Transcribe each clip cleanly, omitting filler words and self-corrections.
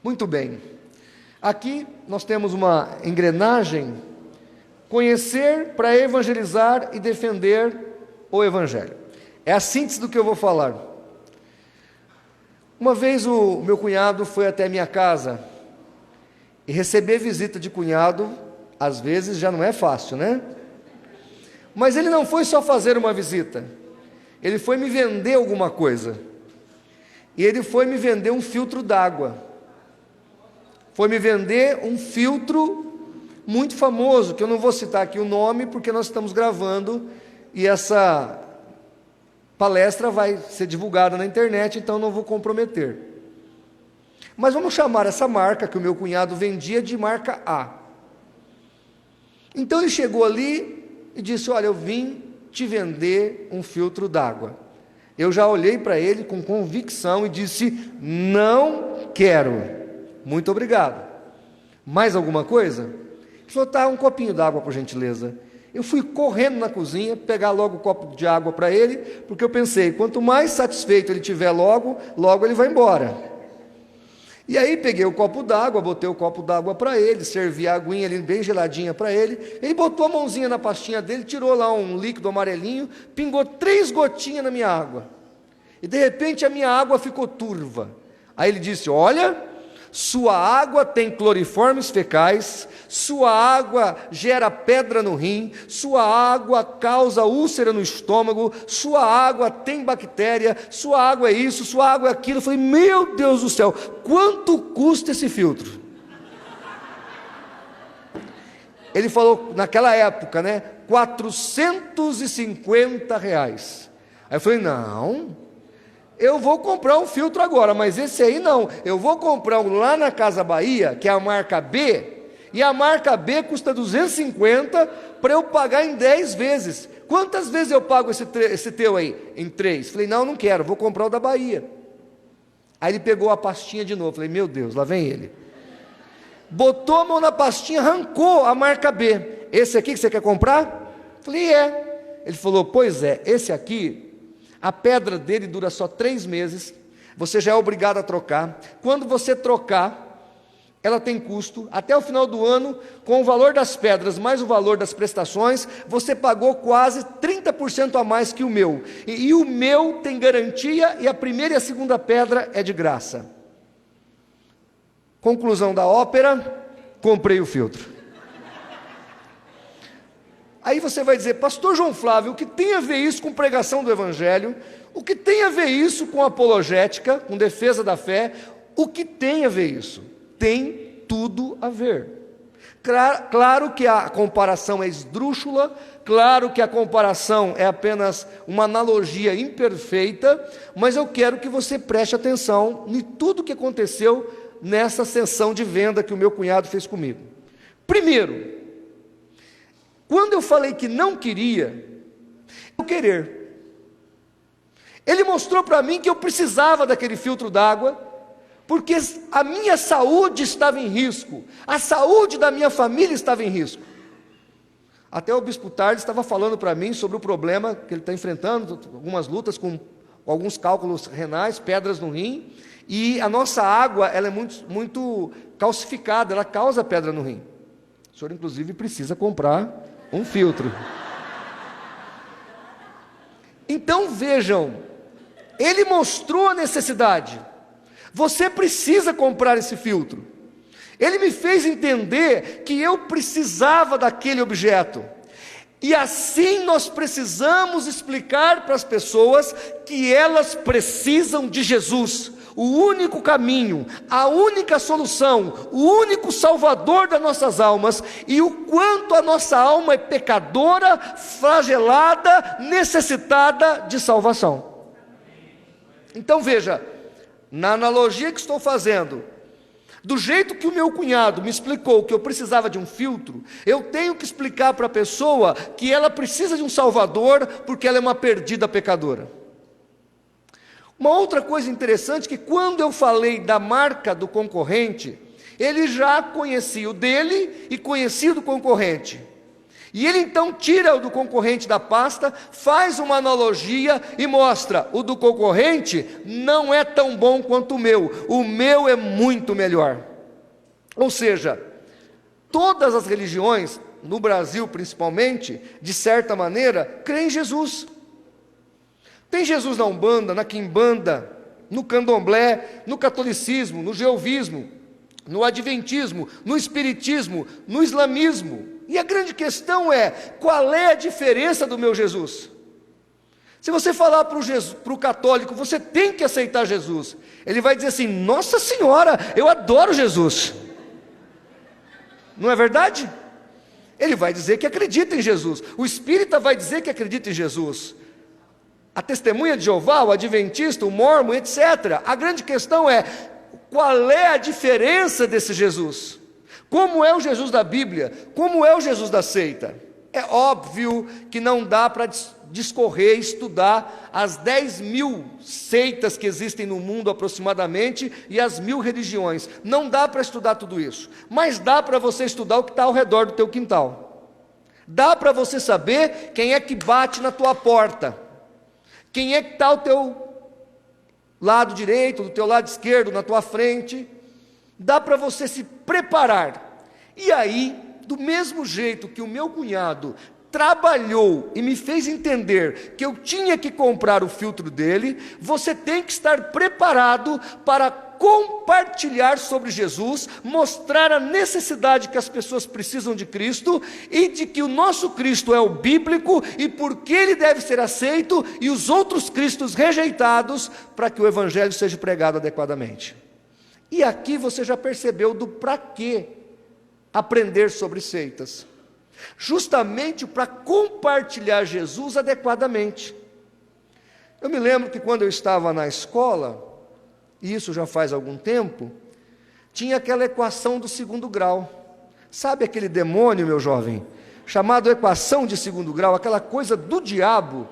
Muito bem. Aqui nós temos uma engrenagem: conhecer para evangelizar e defender o Evangelho. É a síntese do que eu vou falar. Uma vez o meu cunhado foi até minha casa, e receber visita de cunhado, às vezes já não é fácil, né? Mas ele não foi só fazer uma visita, ele foi me vender alguma coisa. E ele foi me vender um filtro d'água. Foi me vender um filtro muito famoso, que eu não vou citar aqui o nome, porque nós estamos gravando, e essa palestra vai ser divulgada na internet, então não vou comprometer. Mas vamos chamar essa marca que o meu cunhado vendia de marca A. Então ele chegou ali e disse: olha, eu vim te vender um filtro d'água. Eu já olhei para ele com convicção e disse: não quero, muito obrigado. Mais alguma coisa? Ele falou: tá, um copinho d'água, por gentileza. Eu fui correndo na cozinha, pegar logo o copo de água para ele, porque eu pensei, quanto mais satisfeito ele tiver logo ele vai embora. E aí peguei o copo d'água, botei o copo d'água para ele, servi a aguinha ali bem geladinha para ele. Ele botou a mãozinha na pastinha dele, tirou lá um líquido amarelinho, pingou 3 gotinhas na minha água. E de repente a minha água ficou turva. Aí ele disse: olha, sua água tem cloriformes fecais, sua água gera pedra no rim, sua água causa úlcera no estômago, sua água tem bactéria, sua água é isso, sua água é aquilo. Eu falei: meu Deus do céu, quanto custa esse filtro? Ele falou, naquela época, né, R$450. Aí eu falei: não, eu vou comprar um filtro agora, mas esse aí não, eu vou comprar um lá na Casa Bahia, que é a marca B, e a marca B custa 250 para eu pagar em 10 vezes. Quantas vezes eu pago esse teu aí? Em 3. Falei: não, não quero, vou comprar o da Bahia. Aí ele pegou a pastinha de novo. Falei: meu Deus, lá vem ele. Botou a mão na pastinha, arrancou a marca B. Esse aqui que você quer comprar? Falei: é. Ele falou: pois é, esse aqui, a pedra dele dura só 3 meses, você já é obrigado a trocar. Quando você trocar, ela tem custo. Até o final do ano, com o valor das pedras mais o valor das prestações, você pagou quase 30% a mais que o meu. E o meu tem garantia, e a primeira e a segunda pedra é de graça. Conclusão da ópera: comprei o filtro. Aí você vai dizer: pastor João Flávio, o que tem a ver isso com pregação do Evangelho? O que tem a ver isso com apologética, com defesa da fé? O que tem a ver isso? Tem tudo a ver. Claro que a comparação é esdrúxula, claro que a comparação é apenas uma analogia imperfeita, mas eu quero que você preste atenção em tudo que aconteceu nessa sessão de venda que o meu cunhado fez comigo. Primeiro, quando eu falei que não queria, eu querer. Ele mostrou para mim que eu precisava daquele filtro d'água, porque a minha saúde estava em risco, a saúde da minha família estava em risco. Até o bispo Tardes estava falando para mim sobre o problema que ele está enfrentando, algumas lutas com alguns cálculos renais, pedras no rim, e a nossa água, ela é muito calcificada, ela causa pedra no rim. O senhor inclusive precisa comprar um filtro. Então vejam, ele mostrou a necessidade. Você precisa comprar esse filtro. Ele me fez entender que eu precisava daquele objeto. E assim nós precisamos explicar para as pessoas que elas precisam de Jesus, o único caminho, a única solução, o único salvador das nossas almas, e o quanto a nossa alma é pecadora, flagelada, necessitada de salvação. Então veja, na analogia que estou fazendo, do jeito que o meu cunhado me explicou que eu precisava de um filtro, eu tenho que explicar para a pessoa que ela precisa de um salvador, porque ela é uma perdida pecadora. Uma outra coisa interessante, que quando eu falei da marca do concorrente, ele já conhecia o dele e conhecia do concorrente. E ele então tira o do concorrente da pasta, faz uma analogia e mostra: o do concorrente não é tão bom quanto o meu é muito melhor. Ou seja, todas as religiões, no Brasil principalmente, de certa maneira, creem em Jesus. Tem Jesus na Umbanda, na Quimbanda, no Candomblé, no catolicismo, no jeovismo, no adventismo, no espiritismo, no islamismo. E a grande questão é: qual é a diferença do meu Jesus? Se você falar para o católico, você tem que aceitar Jesus, ele vai dizer assim: nossa senhora, eu adoro Jesus. Não é verdade? Ele vai dizer que acredita em Jesus. O espírita vai dizer que acredita em Jesus. A testemunha de Jeová, o adventista, o mórmon, etc. A grande questão é: qual é a diferença desse Jesus? Como é o Jesus da Bíblia? Como é o Jesus da seita? É óbvio que não dá para discorrer, estudar as 10.000 seitas que existem no mundo aproximadamente e as 1.000 religiões. Não dá para estudar tudo isso, mas dá para você estudar o que está ao redor do teu quintal. Dá para você saber quem é que bate na tua porta, quem é que está ao teu lado direito, do teu lado esquerdo, na tua frente. Dá para você se preparar. E aí, do mesmo jeito que o meu cunhado trabalhou e me fez entender que eu tinha que comprar o filtro dele, você tem que estar preparado para compartilhar sobre Jesus, mostrar a necessidade que as pessoas precisam de Cristo, e de que o nosso Cristo é o bíblico, e porque ele deve ser aceito, e os outros Cristos rejeitados, para que o Evangelho seja pregado adequadamente. E aqui você já percebeu do para quê aprender sobre seitas. Justamente para compartilhar Jesus adequadamente. Eu me lembro que quando eu estava na escola, e isso já faz algum tempo, tinha aquela equação do segundo grau. Sabe aquele demônio, meu jovem, chamado equação de segundo grau, aquela coisa do diabo?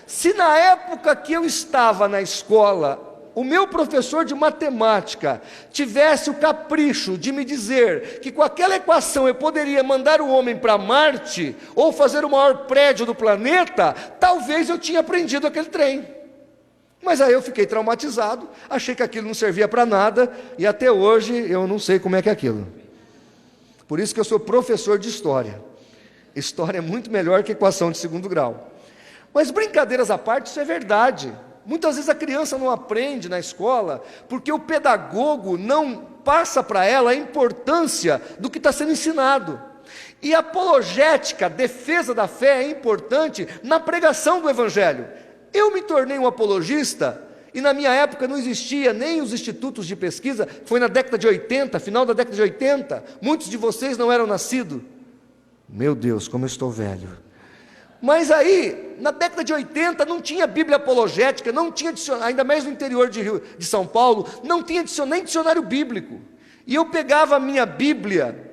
Se na época que eu estava na escola, o meu professor de matemática tivesse o capricho de me dizer que com aquela equação eu poderia mandar o homem para Marte, ou fazer o maior prédio do planeta, talvez eu tinha aprendido aquele trem. Mas aí eu fiquei traumatizado, achei que aquilo não servia para nada, e até hoje eu não sei como é que é aquilo. Por isso que eu sou professor de história. História é muito melhor que equação de segundo grau. Mas brincadeiras à parte, isso é verdade. Muitas vezes a criança não aprende na escola, porque o pedagogo não passa para ela a importância do que está sendo ensinado. E a apologética, defesa da fé, é importante na pregação do Evangelho. Eu me tornei um apologista, e na minha época não existia nem os institutos de pesquisa, foi na década de 80, final da década de 80, muitos de vocês não eram nascidos. Meu Deus, como eu estou velho. Mas aí, na década de 80, não tinha Bíblia apologética, não tinha dicionário, ainda mais no interior de São Paulo, não tinha nem dicionário bíblico. E eu pegava a minha Bíblia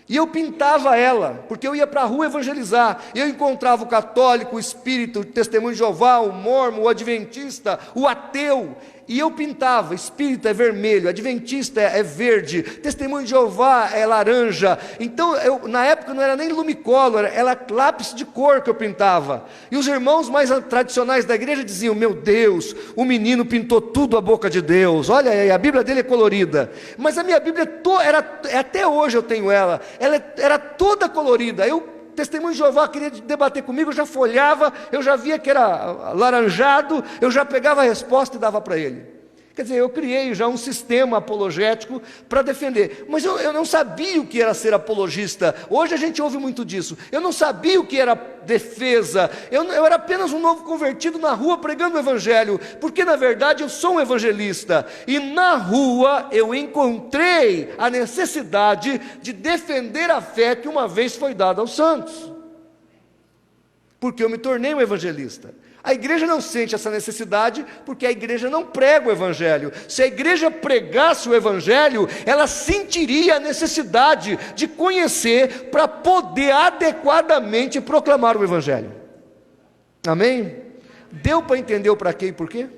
e eu pintava ela, porque eu ia para a rua evangelizar. Eu encontrava o católico, o espírita, o testemunho de Jeová, o mórmon, o adventista, o ateu, e eu pintava: espírita é vermelho, adventista é verde, testemunho de Jeová é laranja. Então, na época não era nem lumicolor, era lápis de cor que eu pintava. E os irmãos mais tradicionais da igreja diziam: meu Deus, o menino pintou tudo a boca de Deus, olha aí, a Bíblia dele é colorida. Mas a minha Bíblia até hoje eu tenho ela era toda colorida. Testemunho de Jeová queria debater comigo, eu já folhava, eu já via que era laranjado, eu já pegava a resposta e dava para ele. Quer dizer, eu criei já um sistema apologético para defender, mas eu não sabia o que era ser apologista. Hoje a gente ouve muito disso. Eu não sabia o que era defesa, eu era apenas um novo convertido na rua pregando o Evangelho, porque na verdade eu sou um evangelista, e na rua eu encontrei a necessidade de defender a fé que uma vez foi dada aos santos, porque eu me tornei um evangelista. A igreja não sente essa necessidade, porque a igreja não prega o Evangelho. Se a igreja pregasse o Evangelho, ela sentiria a necessidade de conhecer para poder adequadamente proclamar o Evangelho. Amém? Deu para entender o para quê e por quê?